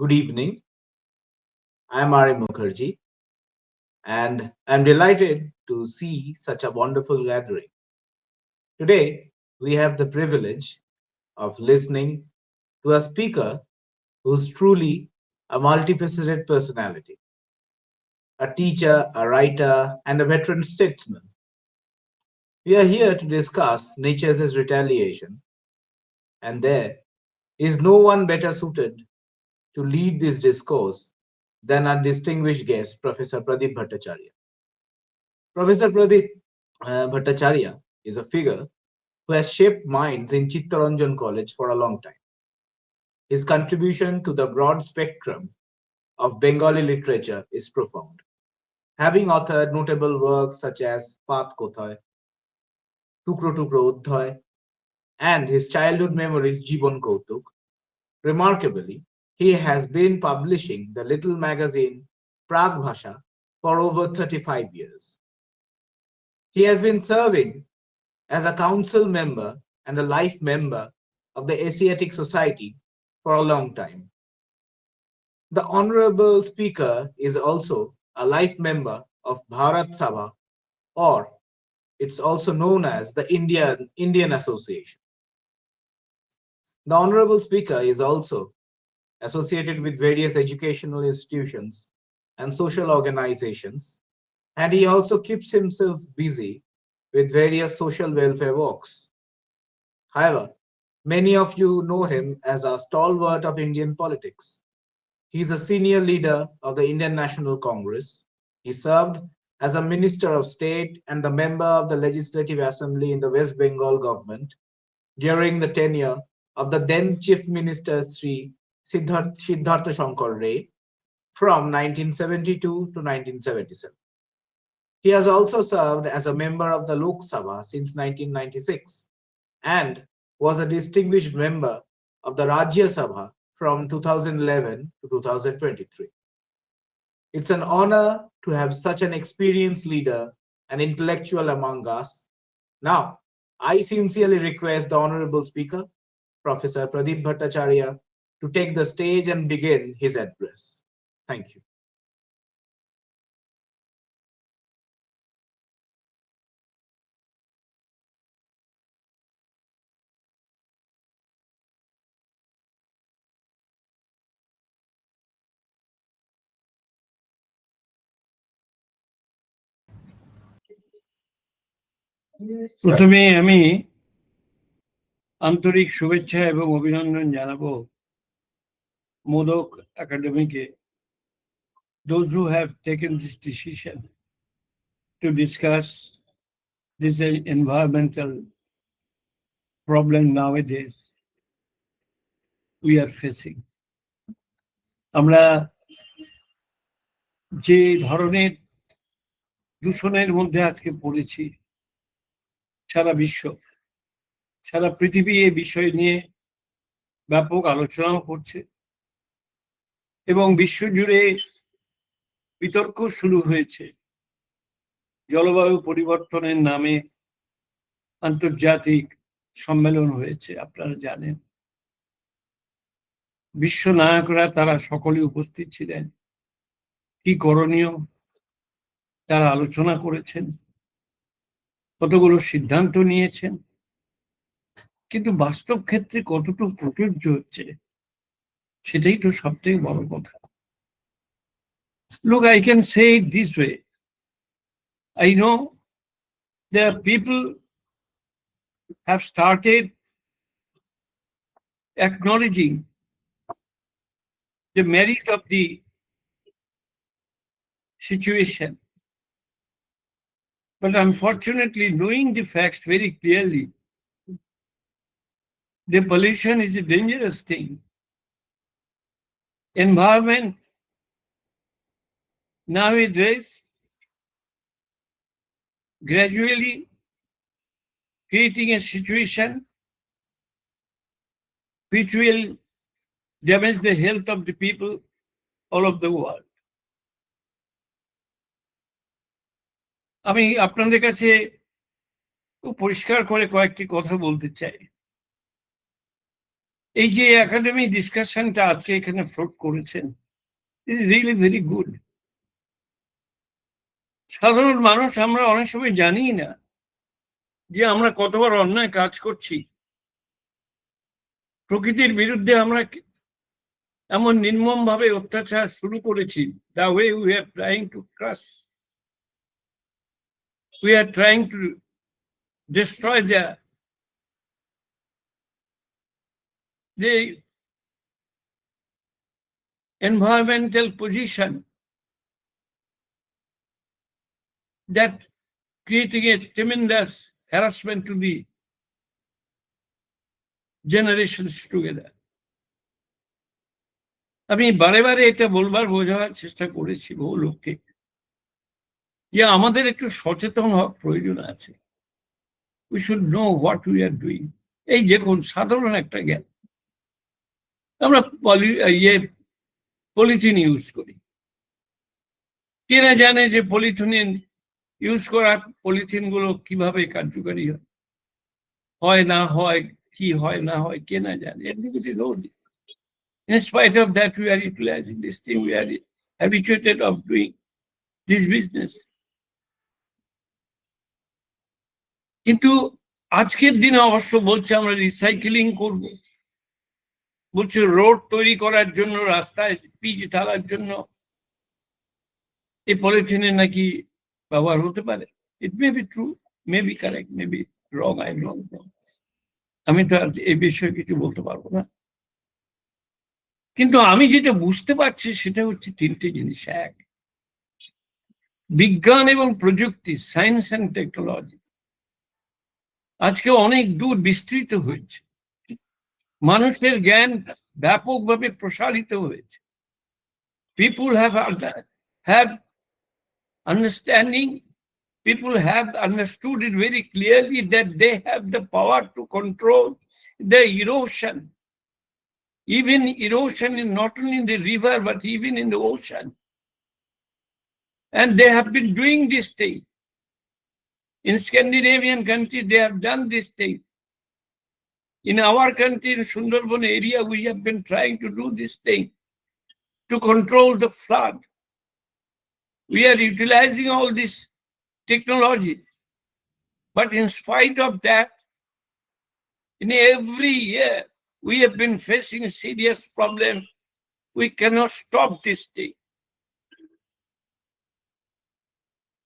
Good evening. I'm Ari Mukherjee, and I'm delighted to see such a wonderful gathering. Today, we have the privilege of listening to a speaker who's truly a multifaceted personality, a teacher, a writer, and a veteran statesman. We are here to discuss nature's retaliation, and there is no one better suited to lead this discourse than our distinguished guest, Professor Pradeep Bhattacharya. Professor Pradeep Bhattacharya is a figure who has shaped minds in Chittaranjan College for a long time. His contribution to the broad spectrum of Bengali literature is profound, having authored notable works such as Path Kothay, Tukro Tukro Udhoy, and his childhood memories Jibon Kautuk. Remarkably, he has been publishing the little magazine Prag Bhasha for over 35 years. He has been serving as a council member and a life member of the Asiatic Society for a long time. The Honorable Speaker is also a life member of Bharat Sabha, or it's also known as the Indian Association. The Honorable Speaker is also associated with various educational institutions and social organizations, and he also keeps himself busy with various social welfare works. However, many of you know him as a stalwart of Indian politics. He is a senior leader of the Indian National Congress. He served as a Minister of State and the member of the Legislative Assembly in the West Bengal government during the tenure of the then Chief Minister Sri Siddhartha Shankar Ray from 1972 to 1977. He has also served as a member of the Lok Sabha since 1996 and was a distinguished member of the Rajya Sabha from 2011 to 2023. It's an honor to have such an experienced leader and intellectual among us. Now, I sincerely request the Honorable Speaker, Professor Pradeep Bhattacharya, to take the stage and begin his address. Thank you. প্রথমে আমি আন্তরিক শুভেচ্ছা এবং অভিনন্দন জানাবো modak একাডেমিকে, those who have taken this decision to discuss this environmental problem nowadays we are facing. আমরা যে ধরনের দূষণের মধ্যে আজকে পড়েছি, সারা বিশ্ব, সারা পৃথিবী এই বিষয় নিয়ে ব্যাপক আলোচনাও করছে এবং বিশ্বজুড়ে বিতর্ক শুরু হয়েছে। জলবায়ু পরিবর্তনের নামে আন্তর্জাতিক সম্মেলন হয়েছে, আপনারা জানেন। বিশ্ব নায়করা তারা সকলে উপস্থিত ছিলেন। কি করণীয় তারা আলোচনা করেছেন, কতগুলো সিদ্ধান্ত নিয়েছেন, কিন্তু বাস্তব ক্ষেত্রে কতটুকু প্রযোজ্য হচ্ছে সেটাই তো সবথেকে বড় কথা। Look, I can say it this way. I know there are people have started acknowledging the merit of the situation. But unfortunately, knowing the facts very clearly, the pollution is a dangerous thing. Environment nowadays gradually creating a situation which will damage the health of the people all over the world. আমি আপনাদের কাছে খুব পরিষ্কার করে কয়েকটি কথা বলতে চাই। এই যে একাডেমিক ডিসকাশনটা আজকে এখানে ফ্লোট করেছেন, it is really very good. সাধারণ মানুষ আমরা অনেক সময় জানি না যে আমরা কতবার অন্যায় কাজ করছি, প্রকৃতির বিরুদ্ধে আমরা এমন নির্মম ভাবে অত্যাচার শুরু করেছি। The way we are trying to crush, we are trying to destroy the environmental position, that creating a tremendous harassment to the generations together. আমি বারে বারে এটা বলবার বোঝাবার চেষ্টা করেছি বহু লোককে যে আমাদের একটু সচেতন হওয়ার প্রয়োজন আছে। We should know what we are doing. এই দেখুন সাধারণ একটা জ্ঞান, আমরা পলিথিন ইউজ করি, কে না জানে যে পলিথিন ইউজ করা পলিথিন গুলো কিভাবে কার্যকারী হয় না হয়, কি হয় না হয় কে না জানে। Everybody knows it. In spite of that, we are utilizing this thing. We are habituated of doing this business. কিন্তু আজকের দিনে অবশ্য বলছে আমরা রিসাইকেলিং করব, বলছে রোড তৈরি করার জন্য, রাস্তায় পিচ ঢালার জন্য এই পলিথিনের নাকি ব্যবহার হতে পারে। It may be true, may be correct, may be wrong, I wrong. আমি তো আর এই বিষয়ে কিছু বলতে পারবো না। কিন্তু আমি যেটা বুঝতে পারছি সেটা হচ্ছে তিনটে জিনিস। এক, বিজ্ঞান এবং প্রযুক্তি, সায়েন্স অ্যান্ড টেকনোলজি আজকে অনেক দূর বিস্তৃত হয়েছে, মানুষের জ্ঞান ব্যাপকভাবে প্রসারিত হয়েছে। People have understanding, people have understood it very clearly that they have the power to control the erosion. Even erosion is not only in the river but even in the ocean. And they have been doing this thing. In Scandinavian countries, they have done this thing. In our country, in Sundarban area, we have been trying to do this thing to control the flood. We are utilizing all this technology. But in spite of that, in every year, we have been facing a serious problem. We cannot stop this thing.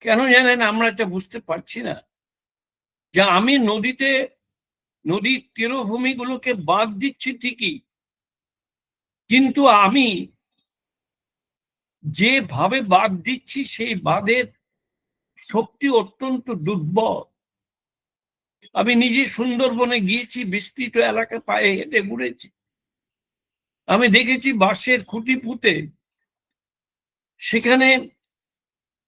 কেন জানেন আমরা এটা বুঝতে পারছি না? যে আমি নদীর তীরভূমিগুলোকে বাঁধ দিচ্ছি ঠিকই, কিন্তু আমি যেভাবে বাঁধ দিচ্ছি সেই বাঁধের শক্তি অত্যন্ত দুর্বল। আমি নিজে সুন্দরবনে গিয়েছি, বিস্তৃত এলাকা পায়ে হেঁটে ঘুরেছি, আমি দেখেছি বাঁশের খুঁটি পুঁতে সেখানে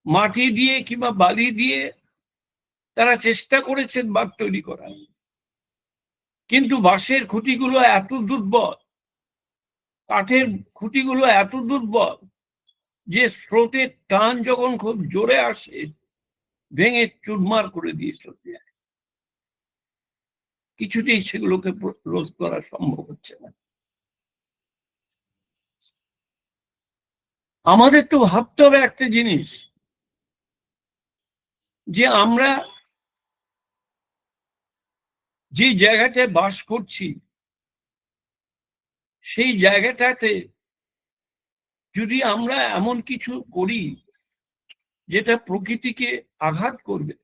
মাটি দিয়ে কিংবা বালি দিয়ে তারা চেষ্টা করেছেন বাঁধ তৈরি করার, কিন্তু বাঁশের খুঁটিগুলো এত দুর্বল, কাঠের খুঁটিগুলো এত দুর্বল যে স্রোতের টান যখন খুব জোরে আসে ভেঙে চুরমার করে দিয়ে চলে যায়। কিছুতেই সেগুলোকে রোধ করা সম্ভব হচ্ছে না। আমাদের তো ভাবতে হবে একটা জিনিস, যে আমরা যে জায়গাটায় বাস করছি সেই জায়গাটাতে যদি আমরা এমন কিছু করি যেটা প্রকৃতিকে আঘাত করবে,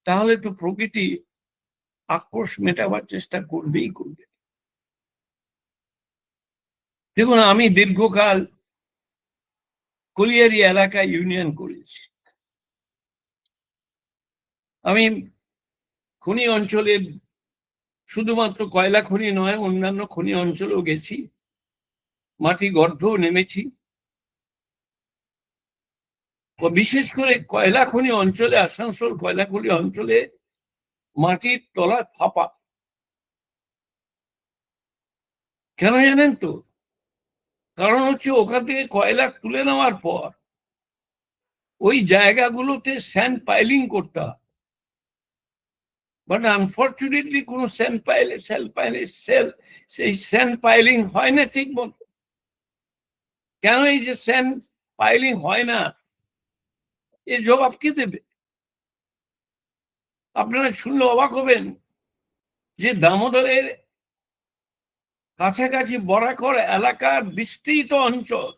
তাহলে তো প্রকৃতি আক্রোশ মেটাবার চেষ্টা করবেই করবে। দেখুন, আমি দীর্ঘকাল কলিয়ারি এলাকায় ইউনিয়ন করেছি। আমি খনি অঞ্চলে শুধুমাত্র কয়লা খনি নয়, অন্যান্য খনি অঞ্চলেও গেছি, মাটি গর্ভেও নেমেছি। বিশেষ করে কয়লা খনি অঞ্চলে, আসানসোল কয়লা খনি অঞ্চলে মাটির তলা ফাঁপা। কেন জানেন তো? কারণ হচ্ছে ওখান থেকে কয়লা তুলে নেওয়ার পর ওই জায়গাগুলোতে স্যান্ড পাইলিং করতে হয়। বাট আনফর্চুনেটলি কোনো সেই স্যান্ড পাইলিং হয় না ঠিক মতো। কেন এই যে স্যান্ড পাইলিং হয় না, এর জবাব কি দেবে? আপনারা শুনলে অবাক হবেন যে দামোদরের কাছাকাছি বরাকর এলাকার বিস্তৃত অঞ্চল,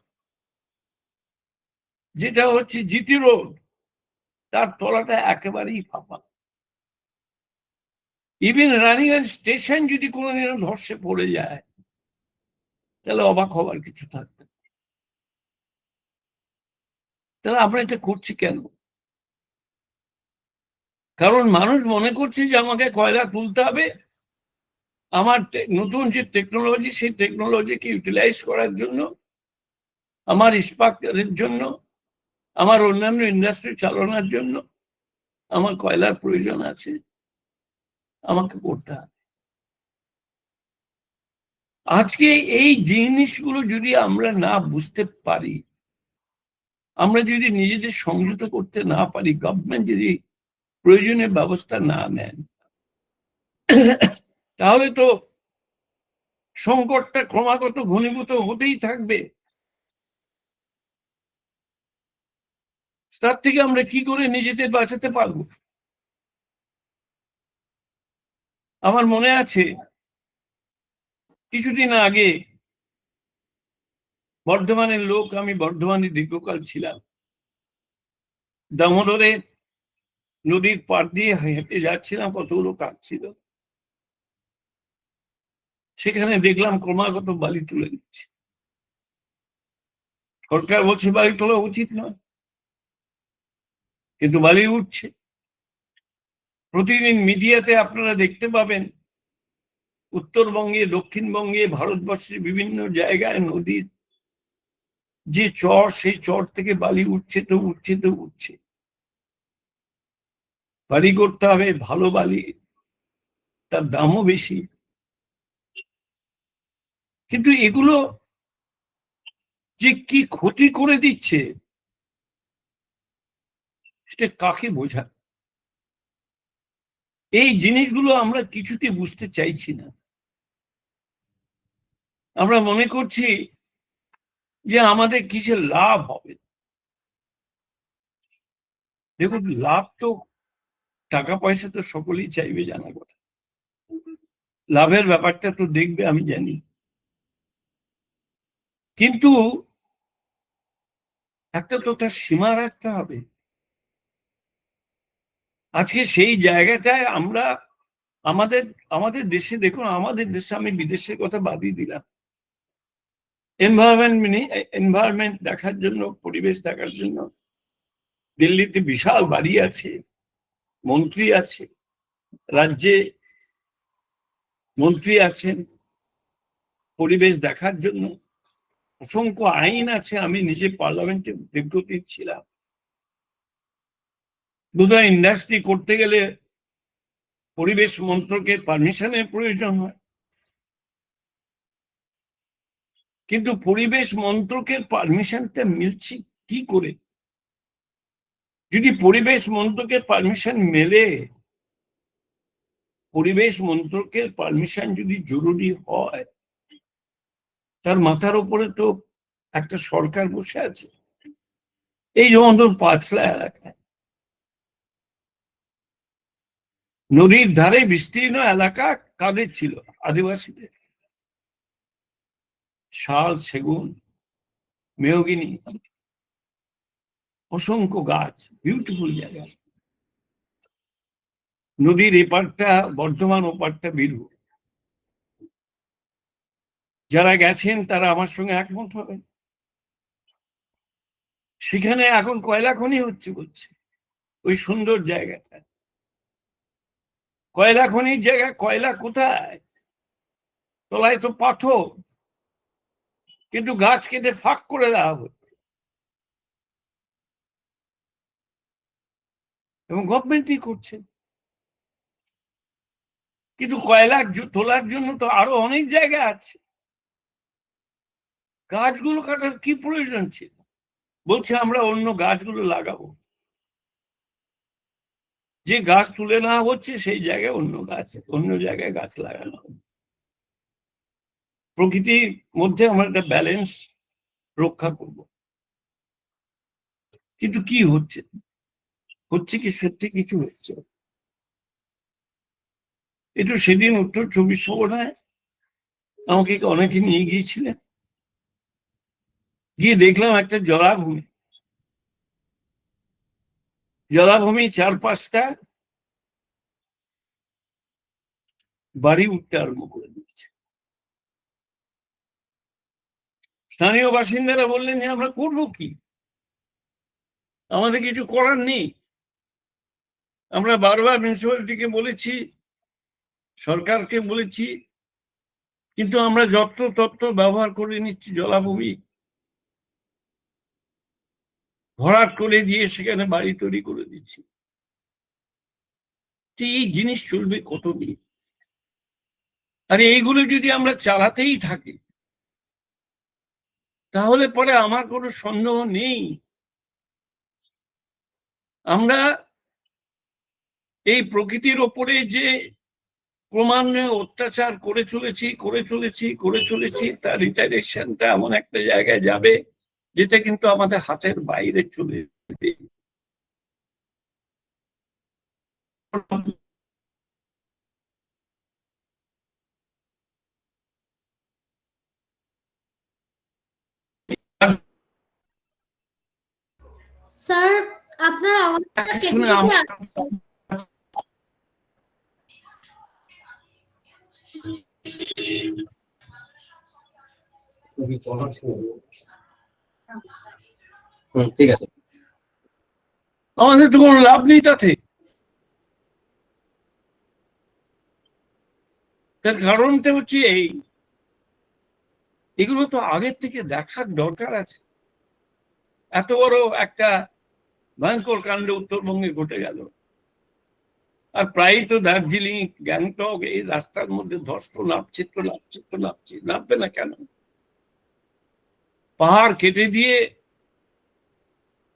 যেটা হচ্ছে জিটি রোড, তার তলাটা একেবারেই ফাঁপা। ইভেন রানীগঞ্জ স্টেশন যদি কোনোদিনও ধসে পড়ে যায়, তাহলে অবাক হবার কিছু থাকবে। তাহলে আমরা এটা করছি কেন? কারণ মানুষ মনে করছে যে আমাকে কয়লা তুলতে হবে, আমার নতুন যে টেকনোলজি, সেই টেকনোলজিকে ইউটিলাইজ করার জন্য, আমার ইস্পাতের জন্য, আমার অন্যান্য ইন্ডাস্ট্রি চালানোর জন্য আমার কয়লার প্রয়োজন আছে, আমাকে করতে হবে। আজকে এই জিনিসগুলো যদি আমরা না বুঝতে পারি, আমরা যদি নিজেদের সংযত করতে না পারি, গভর্নমেন্ট যদি প্রয়োজনীয় ব্যবস্থা না নেন, তাহলে তো সংকটটা ক্রমাগত ঘনীভূত হতেই থাকবে। তার থেকে আমরা কি করে নিজেদের বাঁচাতে পারবো? আমার মনে আছে কিছুদিন আগে বর্ধমানের লোক, আমি বর্ধমানে দীর্ঘকাল ছিলাম, দামোদরের নদীর পাড় দিয়ে হেঁটে যাচ্ছিলাম, কতগুলো কাজ ছিল, সেখানে দেখলাম ক্রমাগত বালি তুলে দিচ্ছে। সরকার বলছে বালি তোলা উচিত নয়, কিন্তু বালি উঠছে। প্রতিদিন মিডিয়াতে আপনারা দেখতে পাবেন উত্তরবঙ্গে, দক্ষিণবঙ্গে, ভারতবর্ষের বিভিন্ন জায়গায় নদীর যে চর, সেই চর থেকে বালি উঠছে তো উঠছে তো উঠছে। বালি করতে হবে ভালো বালি, তার দামও বেশি, কিন্তু এগুলো যে কি ক্ষতি করে দিচ্ছে সেটা কাকে বোঝা? এই জিনিসগুলো আমরা কিছুতে বুঝতে চাইছি না। আমরা মনে করছি যে আমাদের কিসের লাভ হবে। দেখুন, লাভ তো, টাকা পয়সা তো সকলেই চাইবে, জানা কথা। লাভের ব্যাপারটা তো দেখবে, আমি জানি, কিন্তু একটা তো তার সীমা রাখতে হবে। আজকে সেই জায়গাটায় আমরা আমাদের আমাদের দেশে, দেখুন আমাদের দেশে, আমি বিদেশের কথা বাদই দিলাম, এনভায়রনমেন্ট দেখার জন্য, পরিবেশ দেখার জন্য দিল্লিতে বিশাল বাড়ি আছে, মন্ত্রী আছে, রাজ্যে মন্ত্রী আছেন, পরিবেশ দেখার জন্য অসংখ্য আইন আছে। আমি নিজে পার্লামেন্টে দীর্ঘদিন ছিলাম। বোধহয় ইন্ডাস্ট্রি করতে গেলে পরিবেশ মন্ত্রকের পারমিশনের প্রয়োজন হয়, কিন্তু পরিবেশ মন্ত্রকের পারমিশনটা মিলছে কি করে? যদি পরিবেশ মন্ত্রকের পারমিশন মেলে, পরিবেশ মন্ত্রকের পারমিশন যদি জরুরি হয়, তার মাথার উপরে তো একটা সরকার বসে আছে। এই যেমন ধরুন পাঁচলা এলাকায়, নদীর ধারে বিস্তীর্ণ এলাকা কাদের ছিল? আদিবাসীদের। শাল, সেগুন, মেহগিনি, অসংখ্য গাছ, বিউটিফুল জায়গা। নদীর এপারটা বর্ধমান, ওপারটা বীরভূম। যারা গেছেন তারা আমার সঙ্গে একমত হবেন। সেখানে এখন কয়লা খনি হচ্ছে বলছে, ওই সুন্দর জায়গাটা। কয়লা খনির জায়গায় কয়লা কোথায়? তলায় তো পাথর, কিন্তু গাছ কেটে ফাঁক করে দেওয়া হচ্ছে, এবং গভর্নমেন্টই করছে। কিন্তু কয়লা তোলার জন্য তো আরো অনেক জায়গা আছে। গাছগুলো কাটার কি প্রয়োজন ছিল? বলছে আমরা অন্য গাছগুলো লাগাবো। যে গাছ তুলে নেওয়া হচ্ছে সেই জায়গায় অন্য জায়গায় গাছ লাগানো হবে। প্রকৃতির মধ্যে আমরা একটা ব্যালেন্স রক্ষা করব। কিন্তু কি হচ্ছে কি সত্যি কিছু হচ্ছে? একটু সেদিন উত্তর 24 পরগনায় আমাকে অনেকে নিয়ে গিয়েছিলেন, গিয়ে দেখলাম একটা জলাভূমি 4-5টা বাড়ি উঠতে আরম্ভ করে দিয়েছে। স্থানীয় বাসিন্দারা বললেন যে আমরা করবো কি, আমাদের কিছু করার নেই। আমরা বারবার মিউনিসিপ্যালিটিকে বলেছি, সরকারকে বলেছি, কিন্তু আমরা যত্রতত্র ব্যবহার করে নিচ্ছি জলাভূমি, ভরাট করে দিয়ে সেখানে বাড়ি তৈরি করে দিচ্ছি। এই জিনিস চলবে কতদিন? আর এইগুলো যদি আমরা চালাতেই থাকি, তাহলে পরে আমার কোনো সন্দেহ নেই আমরা এই প্রকৃতির ওপরে যে ক্রমান্বয়ে অত্যাচার করে চলেছি তার রিটারেশনটা এমন একটা জায়গায় যাবে যেটা কিন্তু আমাদের হাতের বাইরে চলে যাবে। স্যার, আপনার আওয়াজটা কেটে শুনে কেটে আসছে। ঠিক আছে, আমাদের তো কোনো লাভ নেই তাতে। তার কারণটা হচ্ছে এগুলো তো আগের থেকে দেখার দরকার আছে। এত বড় একটা ভয়ঙ্কর কাণ্ড উত্তরবঙ্গে ঘটে গেল, আর প্রায় তো দার্জিলিং, গ্যাংটক এই রাস্তার মধ্যে ধস নামবে না কেন? পাহাড় কেটে দিয়ে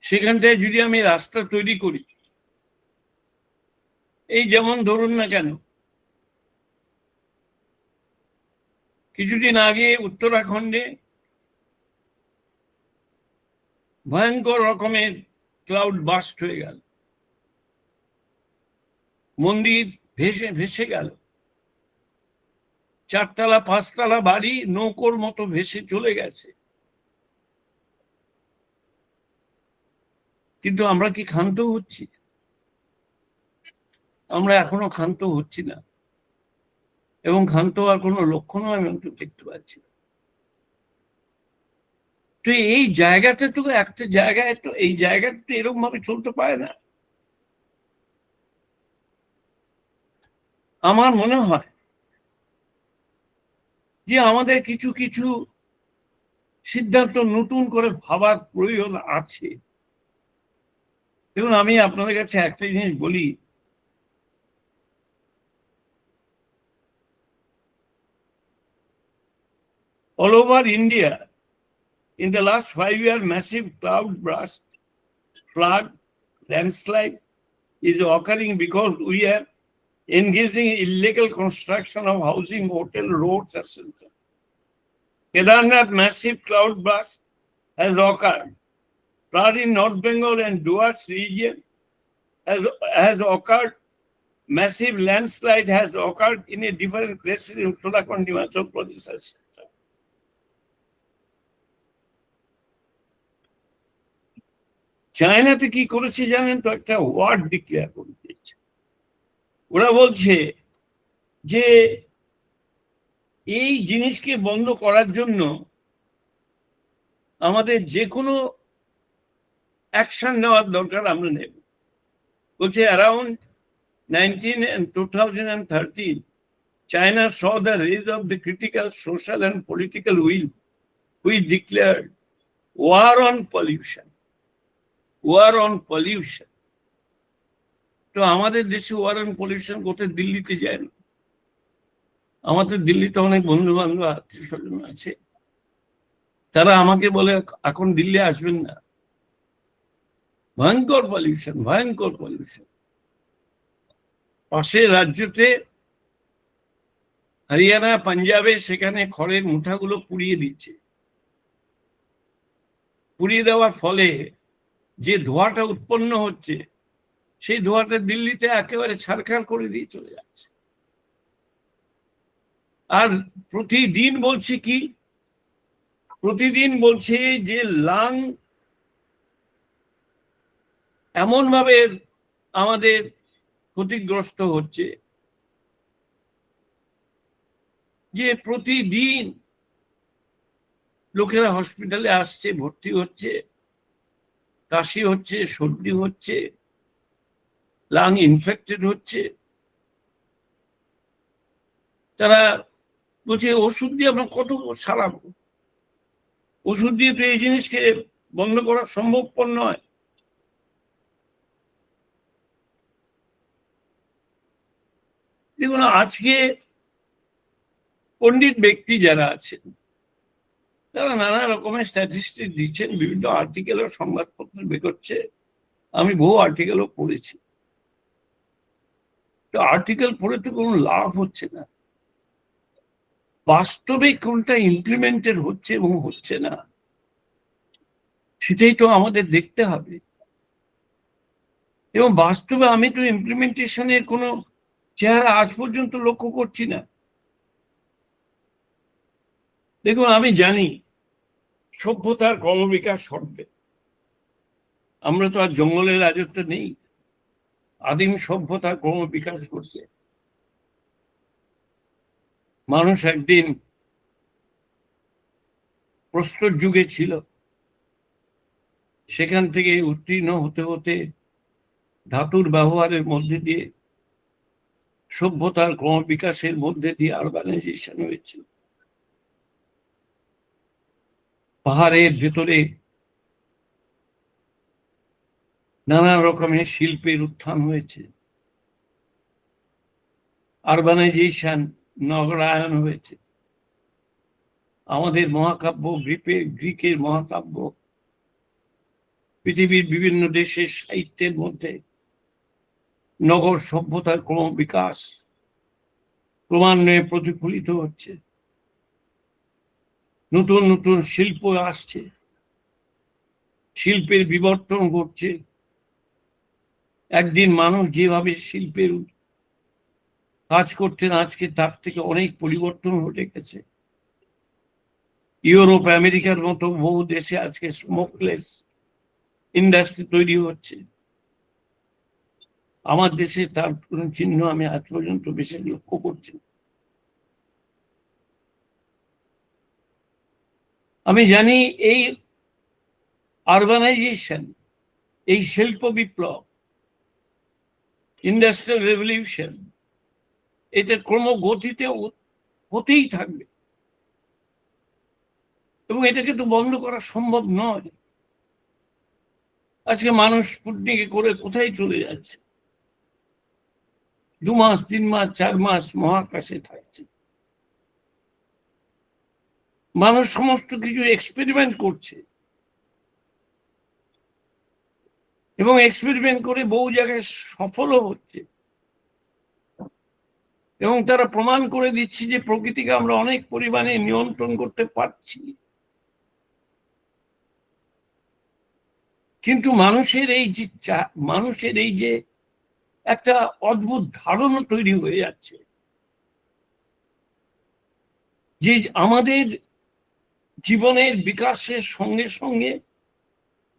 সেখানটায় যদি আমি রাস্তা তৈরি করি, এই যেমন ধরুন না কেন কিছুদিন আগে উত্তরাখণ্ডে ভয়ঙ্কর রকমের ক্লাউড বাস্ট হয়ে গেল, মন্দির ভেসে গেল, 4তলা 5তলা বাড়ি নৌকোর মতো ভেসে চলে গেছে। কিন্তু আমরা কি ক্ষান্ত হচ্ছি? আমরা এখনো ক্ষান্ত হচ্ছি না, এবং ক্ষান্ত হওয়ার কোনো লক্ষণও আমি দেখতে পাচ্ছি না। তো এই জায়গাটা তো একটা জায়গায় তো এই জায়গাটা তো এরকম ভাবে চলতে পারে না। আমার মনে হয় যে আমাদের কিছু কিছু সিদ্ধান্ত নতুন করে ভাবার প্রয়োজন আছে। দেখুন, আমি আপনাদের কাছে একটা জিনিস বলি, all over India in the last 5 years massive cloud burst, flood, landslide is occurring because we are engaging in illegal construction of housing, hotel, roads, etc. Kedarnath massive cloud burst has occurred. Flood in North Bengal and Duars region has occurred. Massive landslide has occurred in a different places in Uttarakhand, Himachal Pradesh, etc. চায়নাতে কি করেছে জানেন তো? একটা word declare করে দিয়েছে। ওরা বলছে যে এই জিনিসকে বন্ধ করার জন্য আমাদের যে কোনো অ্যাকশন নেওয়ার দরকার আমরা নেব। বলছে around 2013 China saw the rise of the critical social and political will which declared war on pollution. তো আমাদের দেশে ওয়ার অন পলিউশন করতে দিল্লিতে যায় না। আমাদের দিল্লিতে অনেক বন্ধু বান্ধব আত্মীয় স্বজন আছে, তারা আমাকে বলে এখন দিল্লি আসবেন না, ভয়ঙ্কর পলিউশন। পাশের রাজ্যতে হরিয়ানা, পাঞ্জাবে সেখানে খড়ের মুঠাগুলো পুড়িয়ে দিচ্ছে। পুড়িয়ে দেওয়ার ফলে যে ধোঁয়াটা উৎপন্ন হচ্ছে, সেই ধোঁয়াটা দিল্লিতে একেবারে ছারখার করে দিয়ে চলে যাচ্ছে। আর প্রতিদিন বলছে কি, প্রতিদিন বলছে যে লাং এমন ভাবে আমাদের ক্ষতিগ্রস্ত হচ্ছে যে প্রতিদিন লোকেরা হসপিটালে আসছে, ভর্তি হচ্ছে, কাশি হচ্ছে, সর্দি হচ্ছে, লাং ইনফেক্টেড হচ্ছে। তারা বলছে ওষুধ দিয়ে আমরা কত সারাবো, ওষুধ দিয়ে তো এই জিনিসকে বন্ধ করা সম্ভবপর নয়। দেখুন, আজকে পণ্ডিত ব্যক্তি যারা আছেন তারা নানা রকমের স্ট্যাটিস্টিক্স দিচ্ছেন, বিভিন্ন আর্টিকেল ও সংবাদপত্র বেরোচ্ছে। আমি বহু আর্টিকেলও পড়েছি। তো আর্টিকেল পড়ে তো কোনো লাভ হচ্ছে না। বাস্তবে কোনটা ইমপ্লিমেন্টেড হচ্ছে এবং হচ্ছে না, সেটাই তো আমাদের দেখতে হবে। এবং বাস্তবে আমি তো ইমপ্লিমেন্টেশনের কোনো চেহারা আজ পর্যন্ত লক্ষ্য করছি না। দেখুন, আমি জানি সভ্যতার ক্রমবিকাশ ঘটবে। আমরা তো আর জঙ্গলের রাজত্ব নেই। আদিম সভ্যতার ক্রমবিকাশ ঘটবে। মানুষ একদিন প্রস্তর যুগে ছিল, সেখান থেকে উত্তীর্ণ হতে হতে ধাতুর ব্যবহারের মধ্যে দিয়ে সভ্যতার ক্রমবিকাশের মধ্যে দিয়ে আরবানাইজেশন হয়েছিল। পাহাড়ের ভেতরে নানা রকমের শিল্পের উত্থান হয়েছে, আরবানাইজেশন, নগরায়ন হয়েছে। আমাদের মহাকাব্য, গ্রিকের মহাকাব্য, পৃথিবীর বিভিন্ন দেশের সাহিত্যের মধ্যে নগর সভ্যতার ক্রমবিকাশ ক্রমান্বয়ে প্রতিফলিত হচ্ছে। নতুন নতুন শিল্প আসছে, শিল্পের বিবর্তন ঘটছে। একদিন মানুষ যেভাবে শিল্পের কাজ করতেন, আজকে তার থেকে অনেক পরিবর্তন ঘটে গেছে। ইউরোপ, আমেরিকার মতো বহু দেশে আজকে স্মোকলেস ইন্ডাস্ট্রি তৈরি হচ্ছে। আমার দেশে তার কোন চিহ্ন আমি আজ পর্যন্ত বেশি লক্ষ্য করছি। আমি জানি এই আরবানাইজেশন, এই শিল্প বিপ্লব, ইন্ডাস্ট্রিয়াল রেভলিউশন, এটা ক্রমগতিতে হতেই থাকবে এবং এটাকে তো বন্ধ করা সম্ভব নয়। আজকে মানুষ স্পুটনিকে করে কোথায় চলে যাচ্ছে, 2 মাস, 3 মাস, 4 মাস মহাকাশে থাকছে। মানুষ সমস্ত কিছু এক্সপেরিমেন্ট করছে এবং এক্সপেরিমেন্ট করে বহু জায়গায় সফলও হচ্ছে এবং তারা প্রমাণ করে দিচ্ছে যে প্রকৃতিকে আমরা অনেক পরিমাণে নিয়ন্ত্রণ করতে পারছি। কিন্তু মানুষের এই যে একটা অদ্ভুত ধারণা তৈরি হয়ে যাচ্ছে যে আমাদের জীবনের বিকাশের সঙ্গে সঙ্গে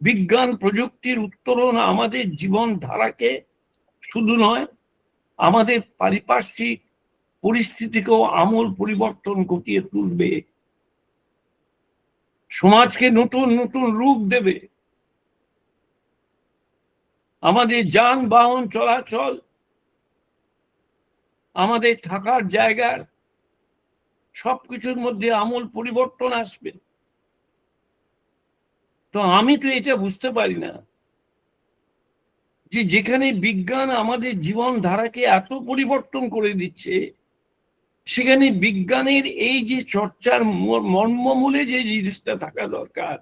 বিজ্ঞান প্রযুক্তির উত্তরণ আমাদের জীবন ধারাকে শুধু নয়, আমাদের পারিপার্শ্বিক পরিস্থিতিকেও আমূল পরিবর্তন ঘটিয়ে তুলবে, সমাজকে নতুন নতুন রূপ দেবে। আমাদের যানবাহন চলাচল, আমাদের থাকার জায়গার সবকিছুর মধ্যে আমূল পরিবর্তন আসবে। তো আমি তো এটা বুঝতে পারি না যে যেখানে বিজ্ঞান আমাদের জীবন ধারাকে এত পরিবর্তন করে দিচ্ছে, সেখানে বিজ্ঞানের এই যে চর্চার মর্মমূলে যে জিনিসটা থাকা দরকার,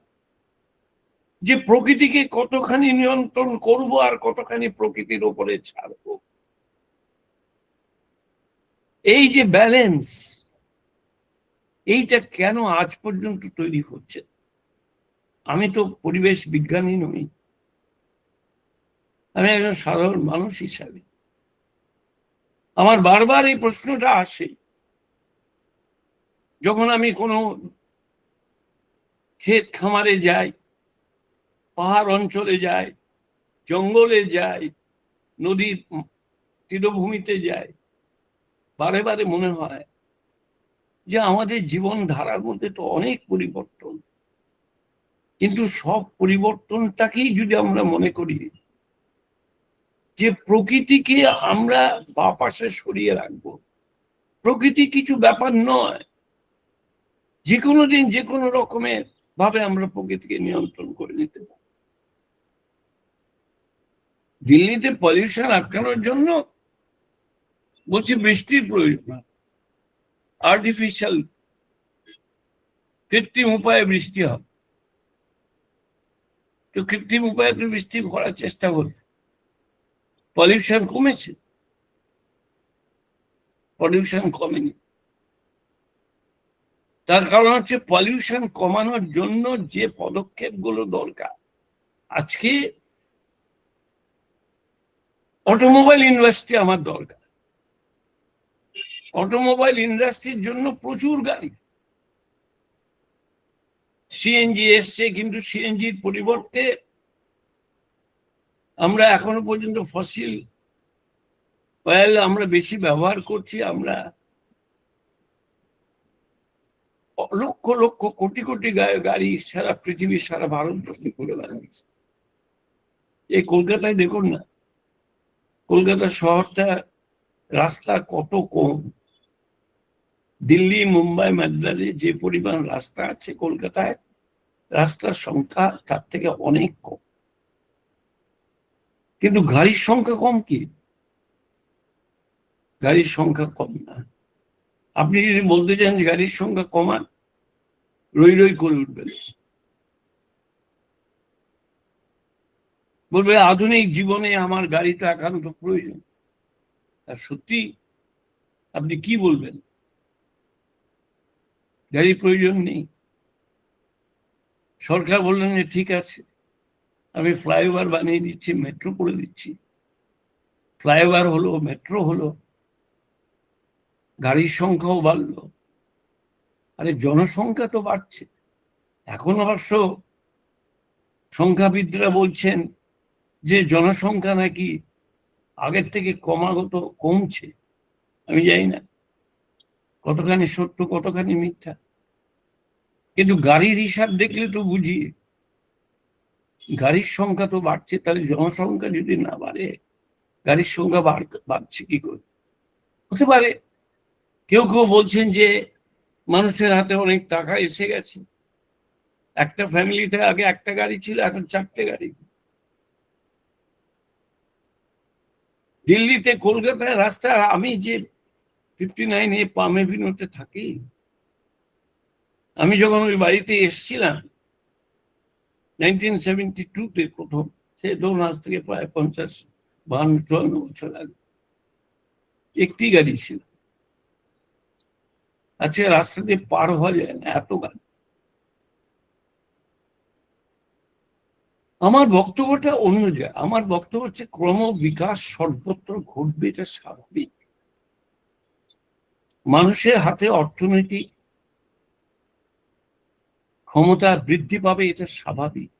যে প্রকৃতিকে কতখানি নিয়ন্ত্রণ করব আর কতখানি প্রকৃতির ওপরে ছাড়বো, এই যে ব্যালেন্স, এইটা কেন আজ পর্যন্ত তৈরি হচ্ছে? আমি তো পরিবেশ বিজ্ঞানী নই, আমি একজন সাধারণ মানুষ হিসাবে আমার বারবার এই প্রশ্নটা আসে যখন আমি কোনো ক্ষেত খামারে যাই, পাহাড় অঞ্চলে যাই, জঙ্গলে যাই, নদীর তীরভূমিতে যাই। বারে বারে মনে হয় যে আমাদের জীবন ধারার মধ্যে তো অনেক পরিবর্তন, কিন্তু সব পরিবর্তনটাকেই যদি আমরা মনে করি যে প্রকৃতিকে আমরা বা পাশে সরিয়ে রাখবো, প্রকৃতি কিছু ব্যাপার নয়। যে কোনো দিন যে কোনো রকমের ভাবে আমরা প্রকৃতিকে নিয়ন্ত্রণ করে নিতে পারি। দিল্লিতে পলিউশন আটকানোর জন্য বলছি বৃষ্টির প্রয়োজন, আর্টিফিশিয়াল কৃত্রিম উপায়ে বৃষ্টি হবে। তো কৃত্রিম উপায়ে তো বৃষ্টি করার চেষ্টা করবে, পলিউশন কমেছে? পলিউশন কমেনি। তার কারণ হচ্ছে পলিউশন কমানোর জন্য যে পদক্ষেপগুলো দরকার। আজকে অটোমোবাইল ইন্ডাস্ট্রি আমার দরকার, অটোমোবাইল ইন্ডাস্ট্রির জন্য প্রচুর গাড়ি। সিএনজি এসছে, কিন্তু সিএনজির পরিবর্তে আমরা এখনো পর্যন্ত ফসিল অয়েল আমরা বেশি ব্যবহার করছি। আমরা লক্ষ লক্ষ কোটি কোটি গাড়ি সারা পৃথিবী, সারা ভারতবর্ষ করে বানিয়েছে। এই কলকাতায় দেখুন না, কলকাতা শহরটা রাস্তা কত কম। দিল্লি, মুম্বাই, মাদ্রাজে যে পরিমাণ রাস্তা আছে, কলকাতায় রাস্তার সংখ্যা তার থেকে অনেক কম। কিন্তু গাড়ির সংখ্যা কম কি? গাড়ির সংখ্যা কম না। আপনি যদি বলতে চান যে গাড়ির সংখ্যা কমান, রই রই করে উঠবেন, বলবে আধুনিক জীবনে আমার গাড়িটা একান্ত প্রয়োজন। আর সত্যি আপনি কি বলবেন? গাড়ির প্রয়োজন নেই। সরকার বললেন যে ঠিক আছে, আমি ফ্লাইওভার বানিয়ে দিচ্ছি, মেট্রো করে দিচ্ছি। ফ্লাইওভার হলো, মেট্রো হলো, গাড়ির সংখ্যাও বাড়লো। আরে জনসংখ্যা তো বাড়ছে। এখন অবশ্য সংখ্যাবিদরা বলছেন যে জনসংখ্যা নাকি আগের থেকে ক্রমাগত কমছে। আমি জানি না কতখানি সত্য কতখানি মিথ্যা, কিন্তু গাড়ির হিসাব দেখলে তো বুঝি গাড়ির সংখ্যা তো বাড়ছে। তাহলে জনসংখ্যা যদি না বাড়ে, গাড়ির সংখ্যা বাড়ছে কি করে? হতে পারে কেউ কেউ বলছেন যে মানুষের হাতে অনেক টাকা এসে গেছে, একটা ফ্যামিলিতে আগে একটা গাড়ি ছিল, এখন 4টে গাড়ি। দিল্লিতে, কলকাতায় রাস্তা, আমি যে 59A পাম এভিনিউতে থাকি, আমি যখন ওই বাড়িতে এসেছিলাম 1972-তে প্রথম, সে ধরুন আজ থেকে প্রায় 50-52 বছর আগে, একটি গাড়ি ছিল। আজকে রাস্তা দিয়ে পার হওয়া যায় না, এত গাড়ি। আমার বক্তব্যটা অন্য যায়। আমার বক্তব্য হচ্ছে ক্রমবিকাশ সর্বত্র ঘটবে, এটা স্বাভাবিক। মানুষের হাতে অর্থনৈতিক ক্ষমতা বৃদ্ধি পাবে, এটা স্বাভাবিক।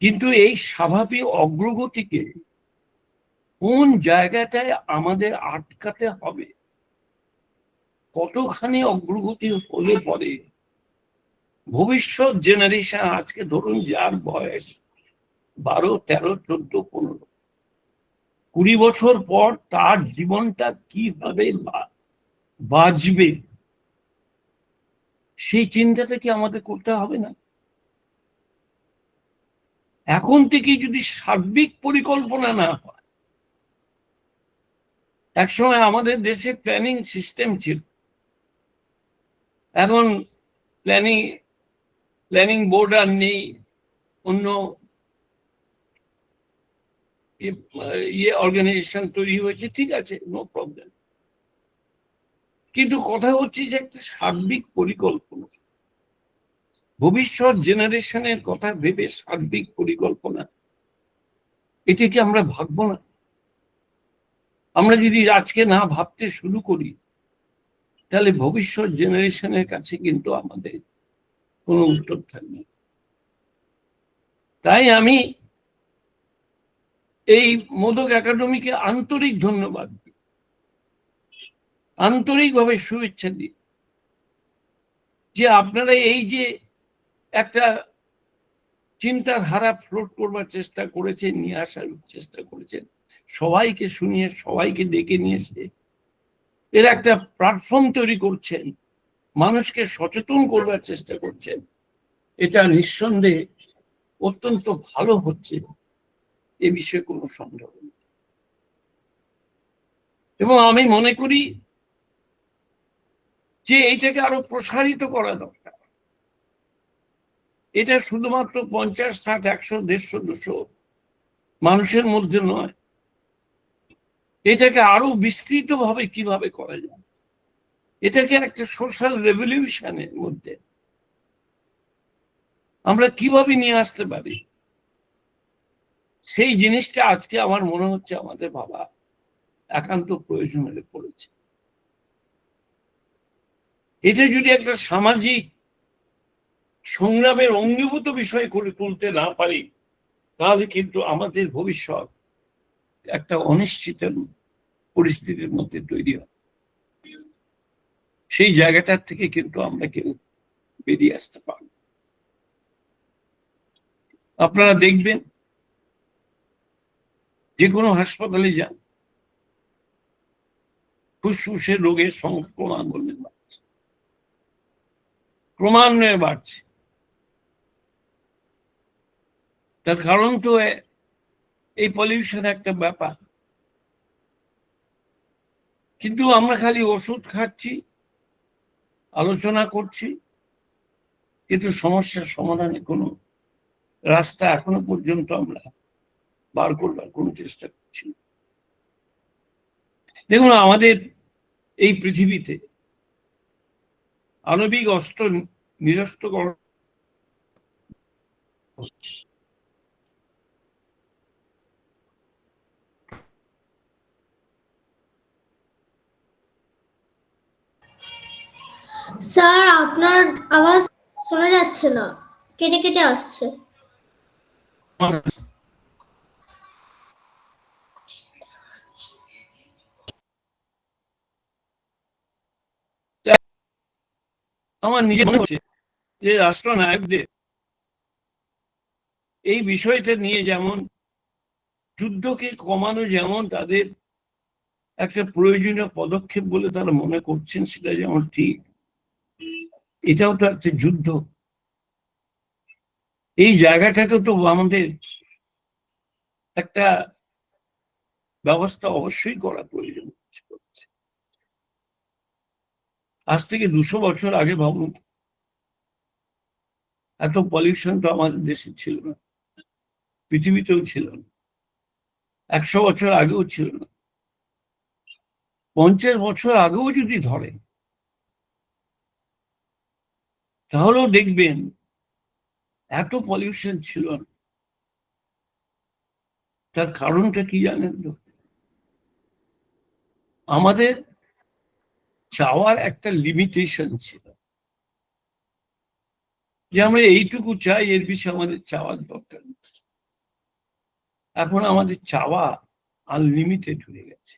কিন্তু এই স্বাভাবিক অগ্রগতিকে কোন জায়গাটায় আমাদের আটকাতে হবে, কতখানি অগ্রগতি হলে পরে ভবিষ্যৎ জেনারেশন, আজকে ধরুন যার বয়স 12, 13, 14, 15, 20 বছর পর তার জীবনটা কিভাবে বাঁচবে, সেই চিন্তাটা কি আমাদের করতে হবে না? এখন থেকে যদি সার্বিক পরিকল্পনা না হয়, একসময় আমাদের দেশে প্ল্যানিং সিস্টেম ছিল, এখন প্ল্যানিং বোর্ড আর নেই, অন্য ইয়ে অর্গানাইজেশন তৈরি হয়েছে, ঠিক আছে, নো প্রবলেম। কিন্তু কথা হচ্ছে যে একটা সার্বিক পরিকল্পনা, ভবিষ্যৎ জেনারেশনের কথা ভেবে সার্বিক পরিকল্পনা, এটা কি আমরা ভাববো না? আমরা যদি আজকে না ভাবতে শুরু করি, তাহলে ভবিষ্যৎ জেনারেশনের কাছে কিন্তু আমাদের কোনো উত্তর থাকবে না। তাই আমি এই মোদক একাডেমিকে আন্তরিক ধন্যবাদ দিই, আন্তরিকভাবে শুভেচ্ছা দিই যে আপনারা এই যে একটা চিন্তাধারা ফ্লোট করবার চেষ্টা করেছেন, নিয়ে আসার চেষ্টা করেছেন, সবাইকে শুনিয়ে সবাইকে ডেকে নিয়ে এসে এর একটা প্ল্যাটফর্ম তৈরি করছেন, মানুষকে সচেতন করবার চেষ্টা করছেন, এটা নিঃসন্দেহে অত্যন্ত ভালো হচ্ছে, এ বিষয়ে কোনো সন্দেহ নেই। এবং আমি মনে করি যে এইটাকে আরো প্রসারিত করা দরকার। এটা শুধুমাত্র 50, 60, 100, 150, 200 মানুষের মধ্যে নয়, এটাকে আরো বিস্তৃত ভাবে কিভাবে করা যায়, এটাকে একটা সোশ্যাল রেভলিউশনের মধ্যে আমরা কিভাবে নিয়ে আসতে পারি, সেই জিনিসটা আজকে আমার মনে হচ্ছে আমাদের ভাবা একান্ত প্রয়োজন হয়ে পড়েছে। এটা যদি একটা সামাজিক সংগ্রামের অঙ্গীভূত বিষয় করে তুলতে না পারি, তাহলে কিন্তু আমাদের ভবিষ্যৎ একটা অনিশ্চিত পরিস্থিতির মধ্যে তৈরি হয়। সেই জায়গাটার থেকে কিন্তু আমরা কেউ বেরিয়ে আসতে পারব। আপনারা দেখবেন যে কোনো হাসপাতালে যান, ফুসফুসের রোগের সংখ্যা ক্রমান্বয়ে বাড়ছে। তার কারণ তো এই পলিউশন একটা ব্যাপার। কিন্তু আমরা খালি ওষুধ খাচ্ছি, আলোচনা করছি, কিন্তু সমস্যার সমাধানে কোনো রাস্তা এখনো পর্যন্ত আমরা বার করবার কোনো চেষ্টা করছি না। দেখুন, আমাদের এই পৃথিবীতে আণবিক অস্ত্র নিরস্ত করা হচ্ছে। স্যার আপনার আওয়াজ শোনা যাচ্ছে না, কেটে কেটে আসছে। আমার নিজে মনে হচ্ছে যে রাষ্ট্রনায়কদের এই বিষয়টা নিয়ে, যেমন যুদ্ধকে কমানো যেমন তাদের একটা প্রয়োজনীয় পদক্ষেপ বলে তারা মনে করছেন, সেটা যেমন ঠিক, এটাও তো একটা যুদ্ধ। এই জায়গাটাকে তো আমাদের একটা ব্যবস্থা অবশ্যই করা প্রয়োজন। আজ থেকে 200 বছর আগে ভাবুন, এত পলিউশন তো আমাদের দেশে ছিল না, পৃথিবীতেও ছিল না, 100 বছর আগেও ছিল না, 50 বছর আগেও যদি ধরে, তাহলেও দেখবেন এত পলিউশন ছিল না। তার কারণটা কি জানেন তো? আমাদের চাওয়ার একটা লিমিটেশন ছিল, যে আমরা এইটুকু চাই, এর বেশি আমাদের চাওয়ার দরকার নেই। এখন আমাদের চাওয়া আনলিমিটেড হয়ে গেছে,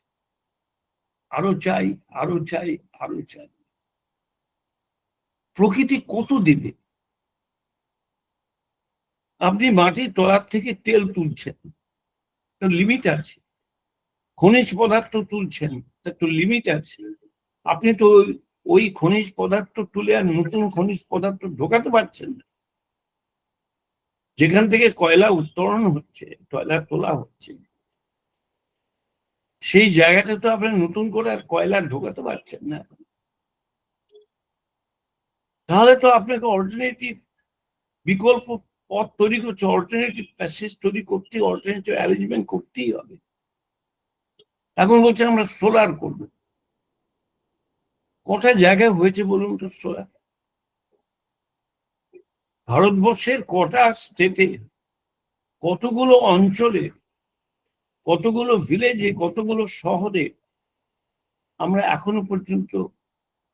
আরো চাই, আরো চাই, আরো চাই। প্রকৃতি কত দেবে? আপনি মাটির তলার থেকে তেল তুলছেন, তো লিমিট আছে। খনিজ পদার্থ তুলছেন, তার তো লিমিট আছে। আপনি তো ওই খনিজ পদার্থ তুলে আর নতুন খনিজ পদার্থ ঢোকাতে পারছেন না। যেখান থেকে কয়লা উত্তোলন হচ্ছে, কয়লা তোলা হচ্ছে, সেই জায়গাটা তো আপনি নতুন করে আর কয়লা ঢোকাতে পারছেন না। তাহলে তো আপনাকে অল্টারনেটিভ বিকল্প পথ তৈরি করছে, অল্টারনেটিভ প্যাসেজ তৈরি করতে, অল্টারনেটিভ অ্যারেঞ্জমেন্ট করতেই হবে। এখন বলছে আমরা সোলার করব। কটা জায়গায় হয়েছে বলুন তো সোলার? ভারতবর্ষের কটা স্টেটে, কতগুলো অঞ্চলে, কতগুলো ভিলেজে, কতগুলো শহরে আমরা এখনো পর্যন্ত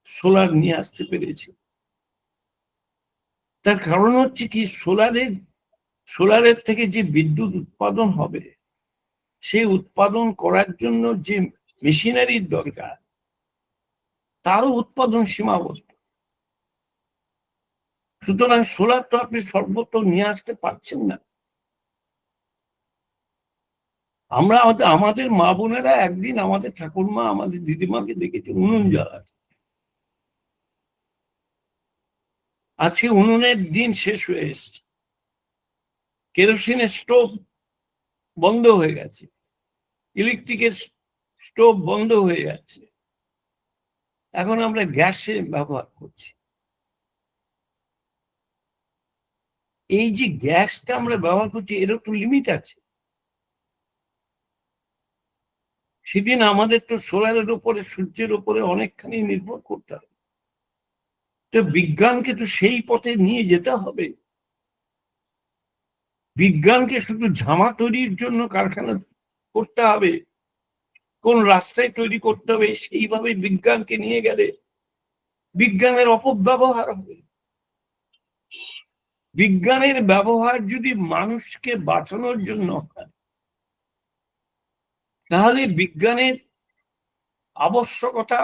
সোলার নিয়ে আসতে পেরেছি? তার কারণ হচ্ছে কি, সোলারের থেকে যে বিদ্যুৎ উৎপাদন হবে, সেই উৎপাদন করার জন্য যে মেশিনারির দরকার, তারও উৎপাদন সীমাবদ্ধ। সুতরাং সোলার তো আপনি সর্বত্র নিয়ে আসতে পারছেন না। আমরা আমাদের মা বোনেরা একদিন আমাদের ঠাকুরমা, আমাদের দিদিমাকে দেখেছি উনুন জ্বালাতে। আজকে উনুনের দিন শেষ হয়ে এসছে, কেরোসিনের স্টোভ বন্ধ হয়ে গেছে, ইলেকট্রিকের স্টোভ বন্ধ হয়ে যাচ্ছে, এখন আমরা গ্যাসে ব্যবহার করছি। এই যে গ্যাসটা আমরা ব্যবহার করছি, এরও তো লিমিট আছে। সেদিন আমাদের তো সোলারের উপরে, সূর্যের উপরে অনেকখানি নির্ভর করতে হবে। তো বিজ্ঞানকে তো সেই পথে নিয়ে যেতে হবে। বিজ্ঞানকে শুধু ঝামা তৈরির জন্য কারখানা করতে হবে, কোন রাস্তায় তৈরি করতে হবে, সেইভাবে বিজ্ঞানকে নিয়ে গেলে বিজ্ঞানের অপব্যবহার হবে। বিজ্ঞানের ব্যবহার যদি মানুষকে বাঁচানোর জন্য হয়, তাহলে বিজ্ঞানের আবশ্যকতা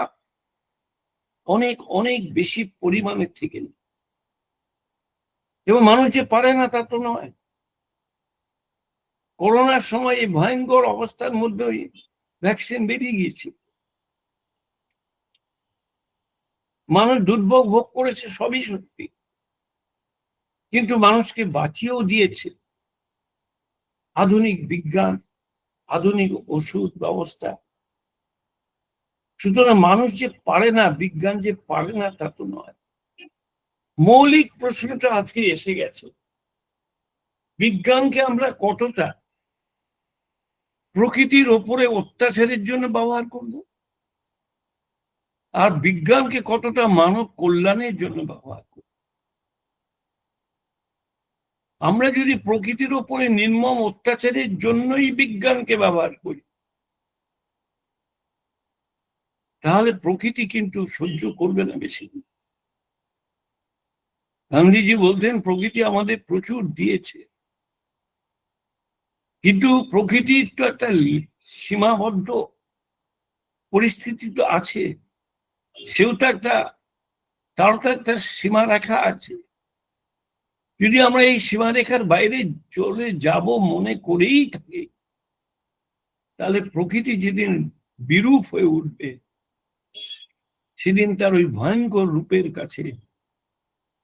অনেক অনেক বেশি পরিমাণের থেকে। এবং মানুষ যে পারে না তা তো নয়। করোনার সময় এই ভয়ঙ্কর অবস্থার মধ্যেই ভ্যাকসিন বেরিয়ে গিয়েছে, মানুষ দুর্ভোগ ভোগ করেছে, সবই সত্যি, কিন্তু মানুষকে বাঁচিয়েও দিয়েছে আধুনিক বিজ্ঞান, আধুনিক ওষুধ ব্যবস্থা। সুতরাং মানুষ যে পারে না, বিজ্ঞান যে পারে না তা তো নয়। মৌলিক প্রশ্নটা আজকে এসে গেছে, বিজ্ঞানকে আমরা কতটা প্রকৃতির ওপরে অত্যাচারের জন্য ব্যবহার করব, আর বিজ্ঞানকে কতটা মানব কল্যাণের জন্য ব্যবহার করব। আমরা যদি প্রকৃতির ওপরে নির্মম অত্যাচারের জন্যই বিজ্ঞানকে ব্যবহার করি, তাহলে প্রকৃতি কিন্তু সহ্য করবে না বেশি। গান্ধীজি বলতেন প্রকৃতি আমাদের প্রচুর দিয়েছে, কিন্তু প্রকৃতির তো একটা সীমাবদ্ধ পরিস্থিতি তো আছে, সেও তো একটা, তারও তো একটা সীমারেখা আছে। যদি আমরা এই সীমারেখার বাইরে চলে যাব মনে করেই থাকি, তাহলে প্রকৃতি যেদিন বিরূপ হয়ে উঠবে, সেদিন তার ওই ভয়ঙ্কর রূপের কাছে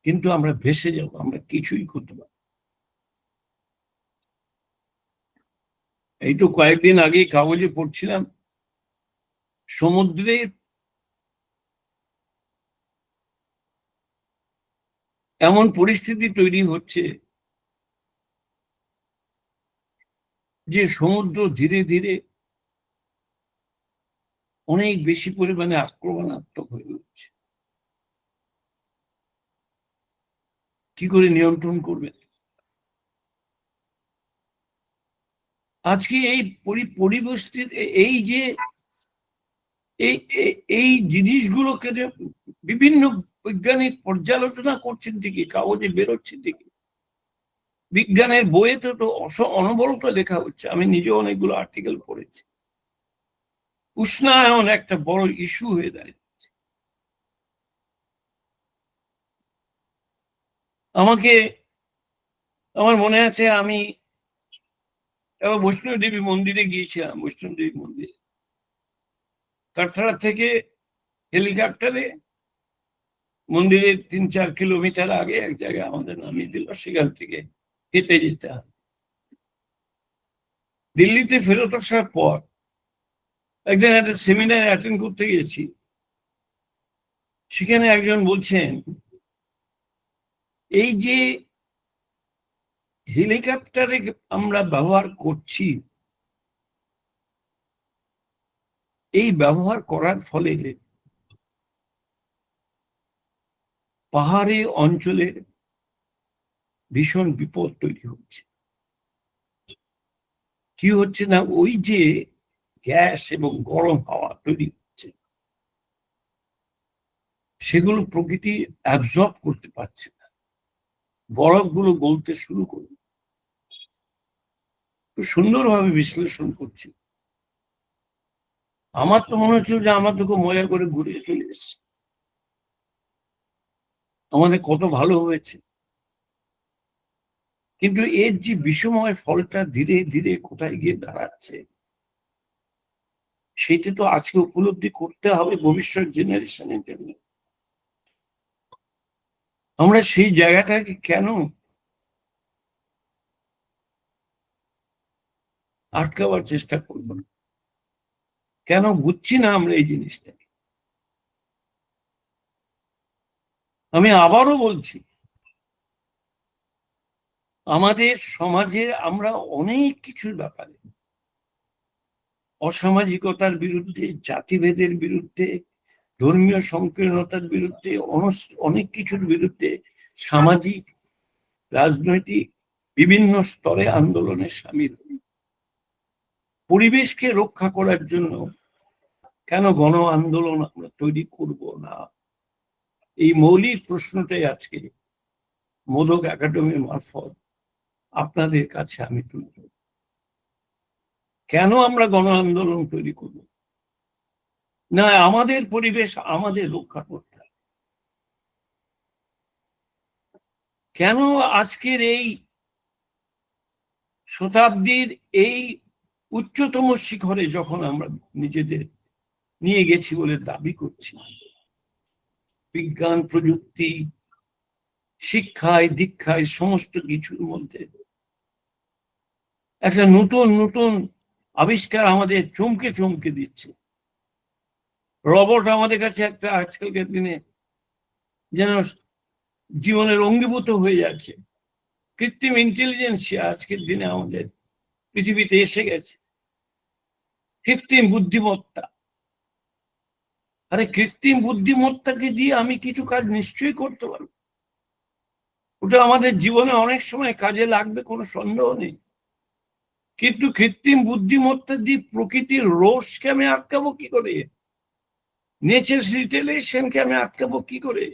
কিন্তু আমরা ভেসে যাব, আমরা কিছুই করতে পারব। এই তো কয়েকদিন আগে কাগজে পড়ছিলাম, সমুদ্রে এমন পরিস্থিতি তৈরি হচ্ছে যে সমুদ্র ধীরে ধীরে অনেক বেশি পরিমাণে আক্রমণাত্মক হয়ে উঠছে। কি করে নিয়ন্ত্রণ করবেন? আজকে এই পরিবেশটির এই যে এই জিনিসগুলোকে যে বিভিন্ন বৈজ্ঞানিক পর্যালোচনা করছেন ঠিকই, কাগজে বেরোচ্ছে ঠিকই, বিজ্ঞানের বইয়েতে তো অনবরত লেখা হচ্ছে, আমি নিজে অনেকগুলো আর্টিকেল পড়েছি। উষ্ণায়ন একটা বড় ইস্যু হয়ে দাঁড়িয়েছে। আমার মনে আছে, আমি এবার বৈষ্ণব দেবী মন্দিরে গিয়েছিলাম। বৈষ্ণব দেবী মন্দিরে কাটরা থেকে হেলিকপ্টারে মন্দিরের 3-4 কিলোমিটার আগে এক জায়গায় আমাদের নামিয়ে দিল, সেখান থেকে হেঁটে যেতে হবে। দিল্লিতে ফেরত আসার পর একদিন একটা সেমিনার অ্যাটেন্ড করতে গেছি, সেখানে একজন বলছেন এই যে হেলিকপ্টারে আমরা ব্যবহার করছি, এই ব্যবহার করার ফলে পাহাড়ি অঞ্চলে ভীষণ বিপদ তৈরি হচ্ছে। কি হচ্ছে না, ওই যে গ্যাস এবং গরম হাওয়া তৈরি হচ্ছে, সেগুলো প্রকৃতি অ্যাবজর্ব করতে পারছে না, বরফগুলো গলতে শুরু করবে। সুন্দরভাবে বিশ্লেষণ করছি। আমার তো মনে হচ্ছিল যে আমার তো খুব মজা করে ঘুরে চলে এসেছি, আমাদের কত ভালো হয়েছে। কিন্তু এর যে বিষময় ফলটা ধীরে ধীরে কোথায় গিয়ে দাঁড়াচ্ছে, সেইটা তো আজকে উপলব্ধি করতে হবে ভবিষ্যৎ জেনারেশনের জন্য। আমরা সেই জায়গাটাকে কেন আটকাবার চেষ্টা করবো না? কেন বুঝছি না আমরা এই জিনিসটা? আমি আবারও বলছি, আমাদের সমাজে আমরা অনেক কিছুর ব্যাপারে, অসামাজিকতার বিরুদ্ধে, জাতিভেদের বিরুদ্ধে, ধর্মীয় সংকীর্ণতার বিরুদ্ধে, অনেক কিছুর বিরুদ্ধে সামাজিক, রাজনৈতিক বিভিন্ন স্তরে আন্দোলনে সামিল হই। পরিবেশকে রক্ষা করার জন্য কেন গণ আন্দোলন আমরা তৈরি করব না? এই মৌলিক প্রশ্নটাই আজকে মোদক একাডেমির মারফত আপনাদের কাছে আমি তুলে ধরব। কেন আমরা গণ আন্দোলন তৈরি করব না? আমাদের পরিবেশ আমাদের রক্ষা করতে হবে। কেন আজকের এই শতাব্দীর এই উচ্চতম শিখরে যখন আমরা নিজেদের নিয়ে গেছি বলে দাবি করছি, বিজ্ঞান, প্রযুক্তি, শিক্ষায়, দীক্ষায়, সমস্ত কিছুর মধ্যে একটা নতুন নতুন আবিষ্কার আমাদের চমকে চমকে দিচ্ছে। রোবট আমাদের কাছে একটা আজকালকার দিনে যেন জীবনের অঙ্গীভূত হয়ে যাচ্ছে। কৃত্রিম ইন্টেলিজেন্সিয়া আজকের দিনে আমাদের পৃথিবীতে এসে গেছে। কৃত্রিম বুদ্ধিমত্তা, আরে কৃত্রিম বুদ্ধিমত্তাকে দিয়ে আমি কিছু কাজ নিশ্চয়ই করতে পারবো, ওটা আমাদের জীবনে অনেক সময় কাজে লাগবে, কোনো সন্দেহ নেই। কিন্তু কৃত্রিম বুদ্ধিমত্তা দিয়ে প্রকৃতির রোষকে আমি আটকাবো কি করে? নেচার রিটেলিয়েশনকে আমি আটকাবো কি করে?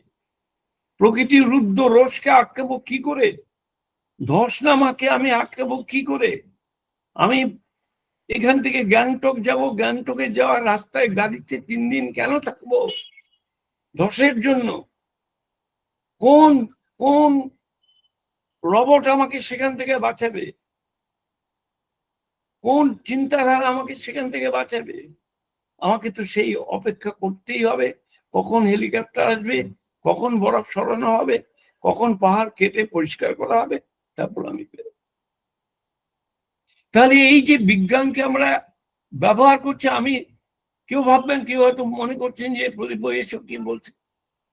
প্রকৃতির রুদ্র রোষকে আটকাবো কি করে? ধসনামাকে আমি আটকাবো কি করে? আমি এখান থেকে গ্যাংটক যাব, গ্যাংটকে যাওয়ার রাস্তায় গাড়িতে 3 দিন কেন থাকবো? ধসের জন্য। কোন কোন রোবট আমাকে সেখান থেকে বাঁচাবে? কোন চিন্তাধারা আমাকে সেখান থেকে বাঁচাবে? আমাকে তো সেই অপেক্ষা করতেই হবে, কখন হেলিকপ্টার আসবে, কখন বরফ সরানো হবে, কখন পাহাড় কেটে পরিষ্কার করা হবে, তারপর আমি বেরোবো। তাহলে এই যে বিজ্ঞানকে আমরা ব্যবহার করছি, আমি কেউ ভাববেন, কেউ হয়তো মনে করছেন যে প্রদীপ এসব কি বলছে,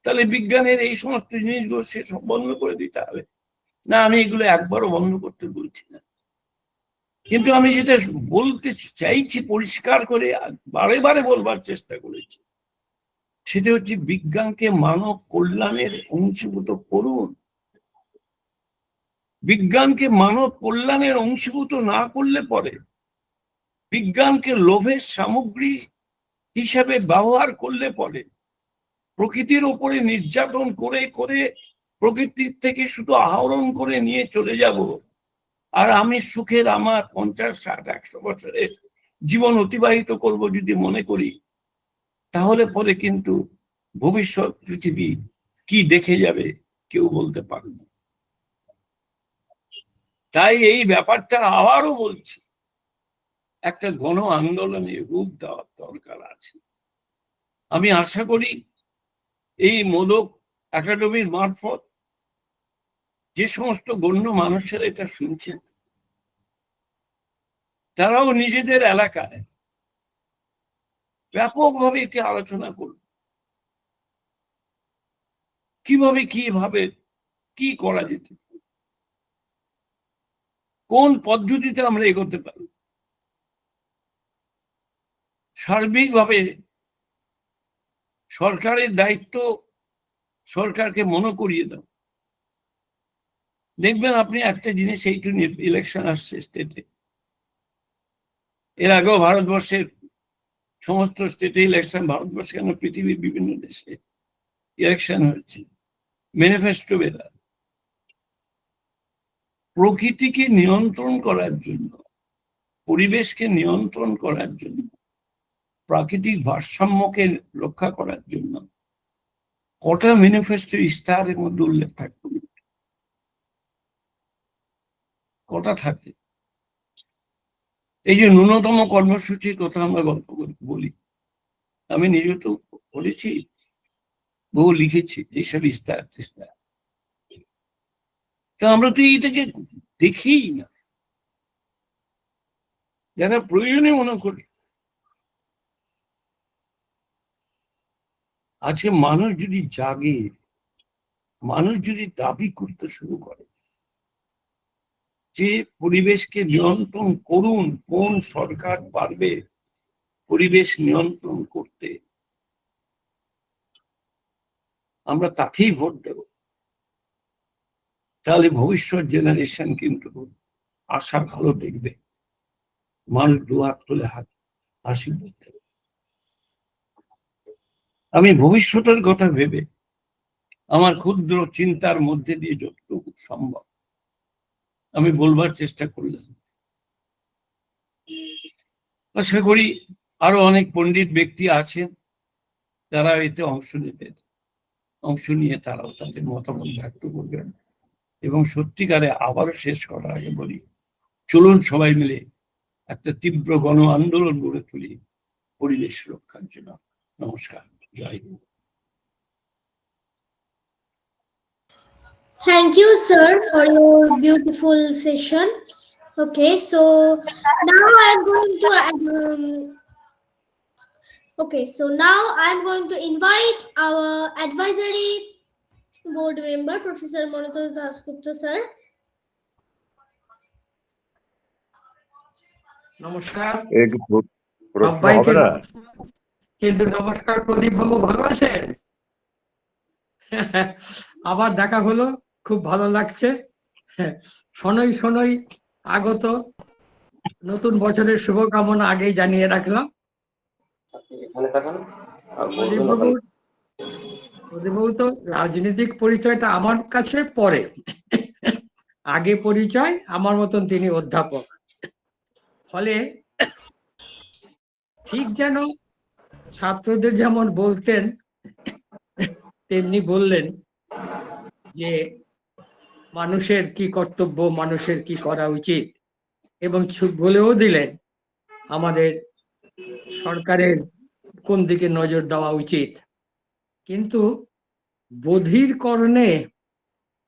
তাহলে বিজ্ঞানের এই সমস্ত জিনিসগুলো সে সব বন্ধ করে দিতে হবে। না, আমি এগুলো একবারও বন্ধ করতে বলছি না, কিন্তু আমি যেটা বলতে চাইছি পরিষ্কার করে বারে বারে বলবার চেষ্টা করেছি, সেটা হচ্ছে বিজ্ঞানকে মানব কল্যাণের অংশীভূত করুন। বিজ্ঞানকে মানব কল্যাণের অংশীভূত না করলে পরে, বিজ্ঞানকে লোভের সামগ্রী হিসাবে ব্যবহার করলে পরে, প্রকৃতির উপরে নির্যাতন করে করে প্রকৃতির থেকে শুধু আহরণ করে নিয়ে চলে যাব, আর আমি সুখের আমার 50, 60, 100 বছরের জীবন অতিবাহিত করব যদি মনে করি, তাহলে পরে কিন্তু ভবিষ্যৎ পৃথিবী কি দেখে যাবে কেউ বলতে পারবে না। তাই এই ব্যাপারটা আবারও বলছি, একটা গণ আন্দোলনের রূপ দেওয়ার দরকার আছে। আমি আশা করি এই মোদক একাডেমির মারফত যে সমস্ত গণ্য মানুষেরা এটা শুনছেন, তারাও নিজেদের এলাকায় ব্যাপকভাবে এটি আলোচনা করবে, কিভাবে কি করা যেতে। কোন পদ্ধতিতে আমরা এগোতে পারি। সার্বিকভাবে সরকারের দায়িত্ব সরকারকে মনে করিয়ে দাও। দেখবেন আপনি একটা জিনিস, এইটু ইলেকশন আসছে স্টেটে, এর আগেও ভারতবর্ষের সমস্ত স্টেটে ইলেকশন, ভারতবর্ষে কেন পৃথিবীর বিভিন্ন দেশে ইলেকশন হচ্ছে, ম্যানিফেস্টো বেরা প্রকৃতিকে নিয়ন্ত্রণ করার জন্য, পরিবেশকে নিয়ন্ত্রণ করার জন্য, প্রাকৃতিক ভারসাম্যকে রক্ষা করার জন্য কটা ম্যানিফেস্টো ইস্তাহারের মধ্যে উল্লেখ থাকবে? কটা থাকে? এই যে ন্যূনতম কর্মসূচির কথা আমরা গল্প বলি, আমি নিজে তো বলেছি, বহু লিখেছি এইসব ইস্তাহার তিস্তাহার, তা আমরা তো এইটাকে দেখি না, যারা প্রয়োজনে মনে করি। আজকে মানুষ যদি জাগে, মানুষ যদি দাবি করতে শুরু করে যে পরিবেশকে নিয়ন্ত্রণ করুন, কোন সরকার পারবে পরিবেশ নিয়ন্ত্রণ করতে, আমরা তাকেই ভোট দেব। তাহলে ভবিষ্যৎ জেনারেশন কিন্তু আশার আলো দেখবে, মানুষ দুহাত তুলে আশীর্বাদ দেবে। আমি ভবিষ্যতের কথা ভেবে আমার ক্ষুদ্র চিন্তার মধ্যে দিয়ে যতটুকু সম্ভব আমি বলবার চেষ্টা করলাম। আশা করি আরো অনেক পণ্ডিত ব্যক্তি আছেন যারা এতে অংশ নেবেন, অংশ নিয়ে তারাও তাদের মতামত ব্যক্ত করবেন। এবং সত্যিকারে আবারও শেষ করার আগে বলি, চলুন সবাই মিলে একটা তীব্র গণ আন্দোলন গড়ে তুলি পরিবেশ রক্ষার জন্য। নমস্কার, জয় Hind. Thank you, sir, for your beautiful session. Okay, so now I'm going to invite our advisory board member, Professor Monitor Dasgupta, sir. নমস্কার একটু প্রশ্ন হবে সবাইকে। না? কিন্তু নমস্কার প্রদীপ বাবু, ভালো আছেন? আবার দেখা হলো, খুব ভালো লাগছে। শনৈ শনৈ আগত নতুন বছরের শুভকামনা আগেই জানিয়ে রাখলাম। এখানে তাকান। প্রদীপ বাবু তো রাজনৈতিক পরিচয়টা আমার কাছে পরে, আগে পরিচয় আমার মতন তিনি অধ্যাপক। ফলে ঠিক যেন ছাত্রদের যেমন বলতেন তেমনি বললেন যে মানুষের কি কর্তব্য, মানুষের কি করা উচিত, এবং বলেও দিলেন আমাদের সরকারের কোন দিকে নজর দেওয়া উচিত। কিন্তু বধির কর্ণে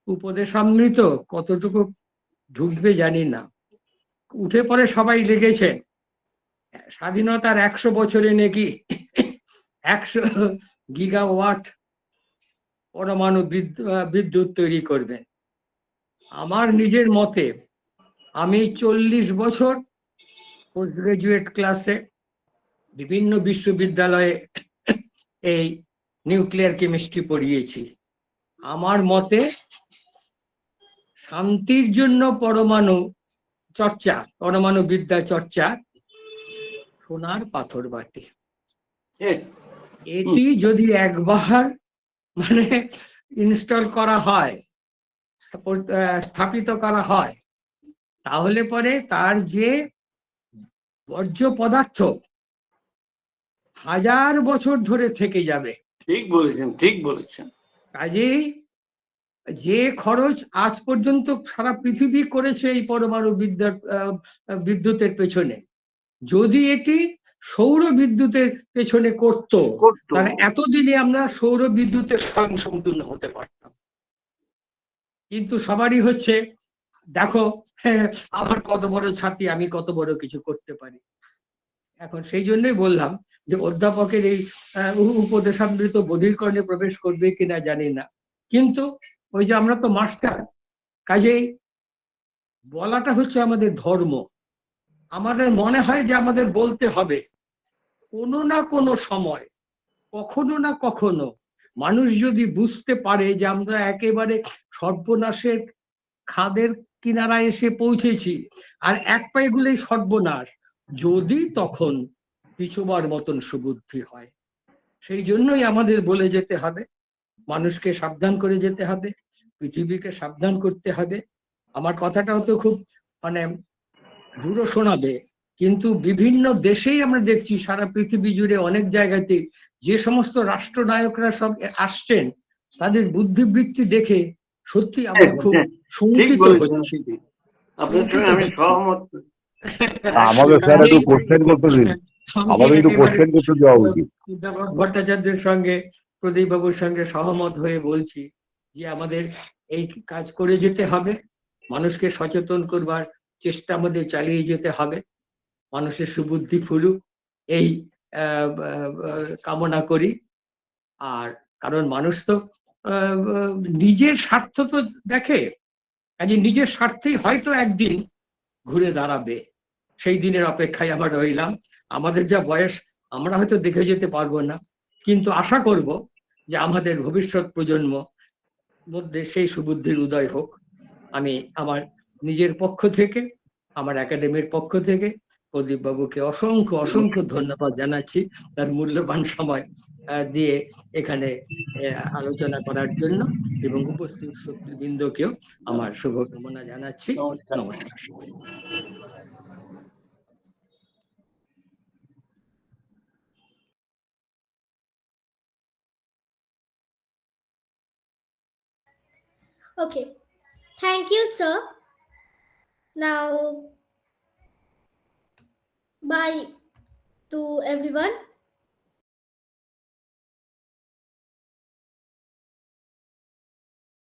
উপদেশামৃত কতটুকু ঢুকবে জানি না। উঠে পড়ে সবাই লেগেছেন স্বাধীনতার 100 বছরে নাকি 100 গিগাওয়াট পরমাণু বিদ্যুৎ তৈরি করবেন। আমার নিজের মতে, আমি 40 বছর পোস্ট গ্রাজুয়েট ক্লাসে বিভিন্ন বিশ্ববিদ্যালয়ে এই নিউক্লিয়ার কেমিস্ট্রি পড়িয়েছি। আমার মতে শান্তির জন্য পরমাণু চর্চা, পরমাণু বিদ্যা চর্চা সোনার পাথর বাটি। এটি যদি একবার মানে ইনস্টল করা হয়, স্থাপিত করা হয়, তাহলে পরে তার যে বর্জ্য পদার্থ 1000 বছর ধরে থেকে যাবে। ঠিক বলেছেন, ঠিক বলেছেন। কাজেই যে খরচ আজ পর্যন্ত সারা পৃথিবী করেছে এই পরমাণু বিদ্যুতের পেছনে, যদি এটি সৌর বিদ্যুতের পেছনে করতো, তাহলে এতদিনে আমরা সৌর বিদ্যুতের স্বয়ংসম্পূর্ণ হতে পারতাম। কিন্তু সবারই হচ্ছে দেখো আমার কত বড় ছাতি, আমি কত বড় কিছু করতে পারি। এখন সেই জন্যই বললাম যে অধ্যাপকের এই উপদেশামৃত বধির কর্ণে প্রবেশ করবে কিনা জানি না, কিন্তু ওই যে আমরা তো মাস্টার, কাজেই বলাটা হচ্ছে আমাদের ধর্ম। আমাদের মনে হয় যে আমাদের বলতে হবে, কোনো না কোনো সময়, কখনো না কখনো মানুষ যদি বুঝতে পারে যে আমরা একেবারে সর্বনাশের খাদের কিনারায় এসে পৌঁছেছি আর এক পায়ে গুলেই সর্বনাশ, যদি তখন পিছুবার মতন সুবুদ্ধি হয়। সেই জন্যই আমাদের বলে যেতে হবে, মানুষকে সাবধান করে যেতে হবে, পৃথিবীকে সাবধান করতে হবে। আমার কথাটাও তো খুব মানে দূরও শোনাবে, কিন্তু বিভিন্ন দেশেই আমরা দেখছি, সারা পৃথিবী জুড়ে অনেক জায়গাতে যে সমস্ত রাষ্ট্রনায়করা সব আসছেন, তাদের বুদ্ধিবৃত্তি দেখে সত্যি আমরা খুব শঙ্কিত হচ্ছি। আপনার সঙ্গে আমি সহমত। আমাদের স্যার একটু কোশ্চেন করতে দিন, আমাদের একটু কোশ্চেন করতে দেওয়া উচিত। ভট্টাচার্যের সঙ্গে, প্রদীপ বাবুর সঙ্গে সহমত হয়ে বলছি যে আমাদের এই কাজ করে যেতে হবে, মানুষকে সচেতন করবার চেষ্টা আমাদের চালিয়ে যেতে হবে, মানুষের সুবুদ্ধি ফুলুক এই কামনা করি। আর কারণ মানুষ তো নিজের স্বার্থ তো দেখে, কাজে নিজের স্বার্থেই হয়তো একদিন ঘুরে দাঁড়াবে, সেই দিনের অপেক্ষায় আমরা রইলাম। আমাদের যা বয়স, আমরা হয়তো দেখে যেতে পারবো না, কিন্তু আশা করব যে আমাদের ভবিষ্যৎ প্রজন্ম মধ্যে সেই সুবুদ্ধির উদয় হোক। আমি আমার নিজের পক্ষ থেকে, আমার একাডেমির পক্ষ থেকে প্রদীপ বাবুকে অসংখ্য অসংখ্য ধন্যবাদ জানাচ্ছি, তার মূল্যবান সময় দিয়ে এখানে আলোচনা করার জন্য, এবং উপস্থিত শ্রোতৃবৃন্দকেও আমার শুভকামনা জানাচ্ছি। নমস্কার। Okay, thank you, sir. Now, bye to everyone.